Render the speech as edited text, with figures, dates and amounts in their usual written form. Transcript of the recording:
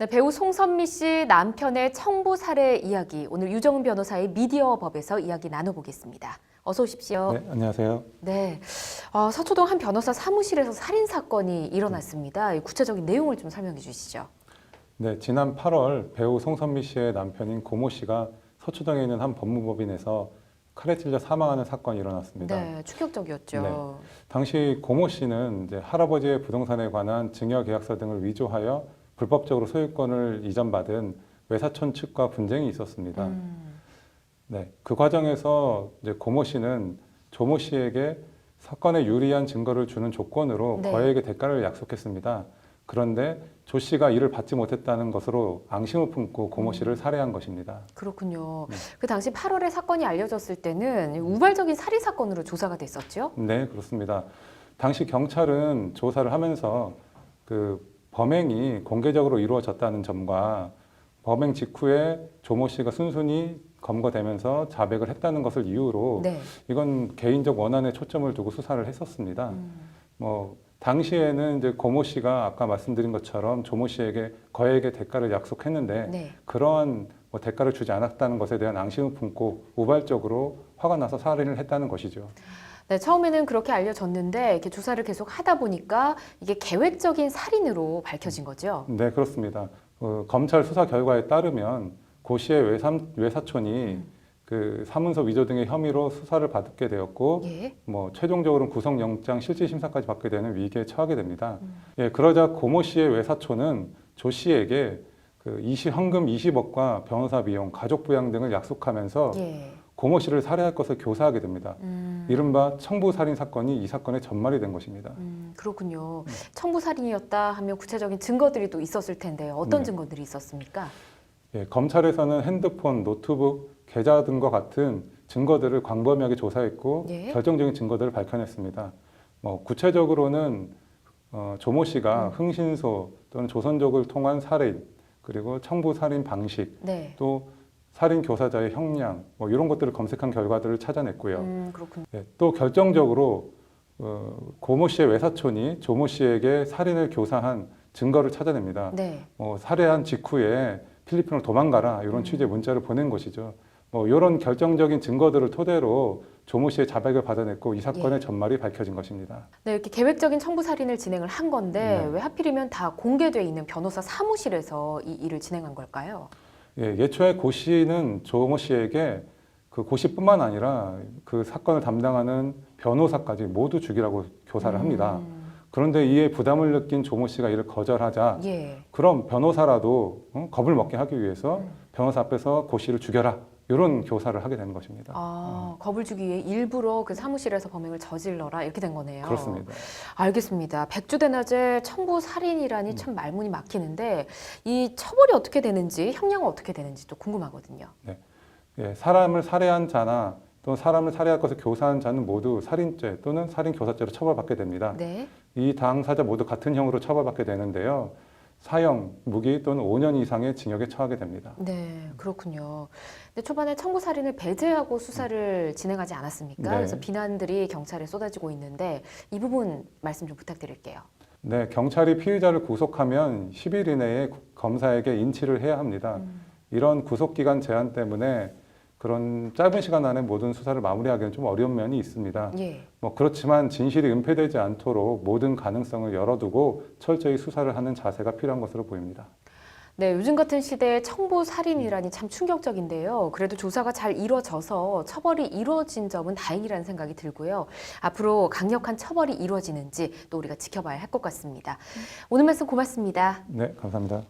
네, 배우 송선미 씨 남편의 청부 살해 이야기, 오늘 유정은 변호사의 미디어법에서 이야기 나눠보겠습니다. 어서 오십시오. 네, 안녕하세요. 네, 서초동 한 변호사 사무실에서 살인 사건이 일어났습니다. 구체적인 내용을 좀 설명해 주시죠. 네, 지난 8월 배우 송선미 씨의 남편인 고모 씨가 서초동에 있는 한 법무법인에서 칼에 찔려 사망하는 사건이 일어났습니다. 네, 충격적이었죠. 네, 당시 고모 씨는 이제 할아버지의 부동산에 관한 증여계약서 등을 위조하여 불법적으로 소유권을 이전받은 외사촌 측과 분쟁이 있었습니다. 네, 그 과정에서 이제 고모 씨는 조모 씨에게 사건에 유리한 증거를 주는 조건으로 네. 거액의 대가를 약속했습니다. 그런데 조 씨가 이를 받지 못했다는 것으로 앙심을 품고 고모 씨를 살해한 것입니다. 그렇군요. 네. 그 당시 8월에 사건이 알려졌을 때는 우발적인 살인 사건으로 조사가 됐었죠? 네, 그렇습니다. 당시 경찰은 조사를 하면서 그 범행이 공개적으로 이루어졌다는 점과 범행 직후에 조모 씨가 순순히 검거되면서 자백을 했다는 것을 이유로 네. 이건 개인적 원한에 초점을 두고 수사를 했었습니다. 뭐 당시에는 이제 고모 씨가 아까 말씀드린 것처럼 조모 씨에게 거액의 대가를 약속했는데 네. 그러한 뭐 대가를 주지 않았다는 것에 대한 앙심을 품고 우발적으로 화가 나서 살인을 했다는 것이죠. 네, 처음에는 그렇게 알려졌는데 이렇게 조사를 계속 하다 보니까 이게 계획적인 살인으로 밝혀진 거죠. 네, 그렇습니다. 검찰 수사 결과에 따르면 고 씨의 외사촌이 그 사문서 위조 등의 혐의로 수사를 받게 되었고, 예. 뭐 최종적으로는 구속영장 실질심사까지 받게 되는 위기에 처하게 됩니다. 예, 그러자 고모 씨의 외사촌은 조 씨에게 그 현금 20억과 변호사 비용, 가족 부양 등을 약속하면서 예. 고모 씨를 살해할 것을 교사하게 됩니다. 이른바 청부 살인 사건이 이 사건의 전말이 된 것입니다. 그렇군요. 청부 살인이었다 하면 구체적인 증거들이 또 있었을 텐데요. 어떤 네. 증거들이 있었습니까? 예, 검찰에서는 핸드폰, 노트북, 계좌 등과 같은 증거들을 광범위하게 조사했고 예. 결정적인 증거들을 밝혀냈습니다. 뭐 구체적으로는 조모 씨가 흥신소 또는 조선족을 통한 살인, 그리고 청부 살인 방식, 네. 또 살인 교사자의 형량, 뭐 이런 것들을 검색한 결과들을 찾아냈고요. 그렇군요. 예, 또 결정적으로 고모 씨의 외사촌이 조모 씨에게 살인을 교사한 증거를 찾아냅니다. 네. 살해한 직후에 필리핀으로 도망가라 이런 취지의 문자를 보낸 것이죠. 이런 결정적인 증거들을 토대로 조모 씨의 자백을 받아냈고 이 사건의 예. 전말이 밝혀진 것입니다. 네, 이렇게 계획적인 청부 살인을 진행을 한 건데 네. 왜 하필이면 다 공개돼 있는 변호사 사무실에서 이 일을 진행한 걸까요? 예, 예초에 고 씨는 조모 씨에게 그 고 씨뿐만 아니라 그 사건을 담당하는 변호사까지 모두 죽이라고 교사를 합니다. 그런데 이에 부담을 느낀 조모 씨가 이를 거절하자 예. 그럼 변호사라도 겁을 먹게 하기 위해서 변호사 앞에서 고 씨를 죽여라 이런 교사를 하게 되는 것입니다. 겁을 주기 위해 일부러 그 사무실에서 범행을 저질러라 이렇게 된 거네요. 그렇습니다. 알겠습니다. 백주대낮에 청부 살인이라니 참 말문이 막히는데 이 처벌이 어떻게 되는지 형량은 어떻게 되는지 또 궁금하거든요. 네. 예, 사람을 살해한 자나 또 사람을 살해할 것을 교사한 자는 모두 살인죄 또는 살인교사죄로 처벌받게 됩니다. 네. 이 당사자 모두 같은 형으로 처벌받게 되는데요. 사형, 무기 또는 5년 이상의 징역에 처하게 됩니다. 네, 그렇군요. 근데 초반에 청부 살인을 배제하고 수사를 진행하지 않았습니까? 네. 그래서 비난들이 경찰에 쏟아지고 있는데 이 부분 말씀 좀 부탁드릴게요. 네, 경찰이 피의자를 구속하면 10일 이내에 검사에게 인치를 해야 합니다. 이런 구속기간 제한 때문에 그런 짧은 시간 안에 모든 수사를 마무리하기는 좀 어려운 면이 있습니다. 예. 그렇지만 진실이 은폐되지 않도록 모든 가능성을 열어두고 철저히 수사를 하는 자세가 필요한 것으로 보입니다. 네, 요즘 같은 시대에 청부 살인이라니 참 충격적인데요. 그래도 조사가 잘 이루어져서 처벌이 이루어진 점은 다행이라는 생각이 들고요. 앞으로 강력한 처벌이 이루어지는지 또 우리가 지켜봐야 할 것 같습니다. 오늘 말씀 고맙습니다. 네, 감사합니다.